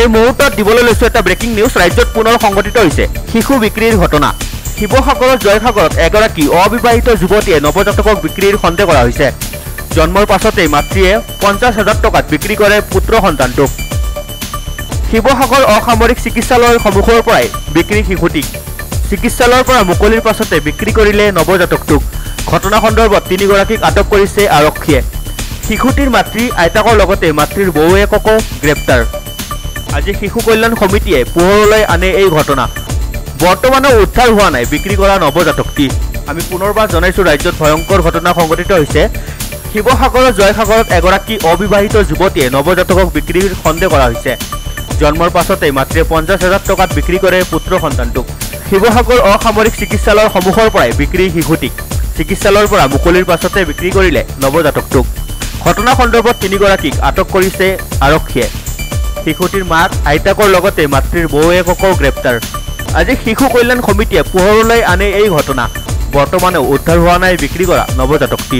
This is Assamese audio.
এই মুহূৰ্তত দিবলৈ লৈছো এটা ব্ৰেকিং নিউজ। ৰাজ্যত পুনৰ সংঘটিত হৈছে শিশু বিক্ৰীৰ ঘটনা। শিৱসাগৰৰ জয়সাগৰত এগৰাকী অবিবাহিত যুৱতীয়ে নৱজাতকক বিক্ৰীৰ সন্দেহ কৰা হৈছে। জন্মৰ পাছতেই মাতৃয়ে 50,000 টকাত বিক্ৰী কৰে পুত্ৰ সন্তানটোক। শিৱসাগৰ অসামৰিক চিকিৎসালয়ৰ সন্মুখৰ পৰাই বিক্ৰী শিশুটিক। চিকিৎসালয়ৰ পৰা মুকলিৰ পাছতে বিক্ৰী কৰিলে নৱজাতকটোক। ঘটনা সন্দৰ্ভত 3গৰাকীক আটক কৰিছে আৰক্ষীয়ে। শিশুটিৰ মাতৃ আইতাকৰ লগতে মাতৃৰ বৌয়েককো গ্ৰেপ্তাৰ। আজি শিশু কল্যাণ সমিতিয়ে পোহৰলৈ আনে এই ঘটনা। বৰ্তমানো উদ্ধাৰ হোৱা নাই বিক্ৰী কৰা নৱজাতকটি। আমি পুনৰবাৰ জনাইছো ৰাজ্যত ভয়ংকৰ ঘটনা সংঘটিত হৈছে। শিৱসাগৰৰ জয়সাগৰত এগৰাকী অবিবাহিত যুৱতীয়ে নৱজাতকক বিক্ৰীৰ সন্দেহ কৰা হৈছে। জন্মৰ পাছতেই মাতৃয়ে 50,000 টকাত বিক্ৰী কৰে পুত্ৰ সন্তানটোক। শিৱসাগৰ অসামৰিক চিকিৎসালয়ৰ সন্মুখৰ পৰাই বিক্ৰী শিশুটিক। চিকিৎসালয়ৰ পৰা মুকলিৰ পাছতে বিক্ৰী কৰিলে নৱজাতকটোক। ঘটনা সন্দৰ্ভত 3গৰাকীক আটক কৰিছে আৰক্ষীয়ে। শিশুটিৰ মাক আইতাকৰ লগতে মাতৃৰ বৌয়েককো গ্ৰেপ্তাৰ। আজি শিশু কল্যাণ সমিতিয়ে পোহৰলৈ আনে এই ঘটনা। বৰ্তমানে উদ্ধাৰ হোৱা নাই বিক্ৰী কৰা নৱজাতকটি।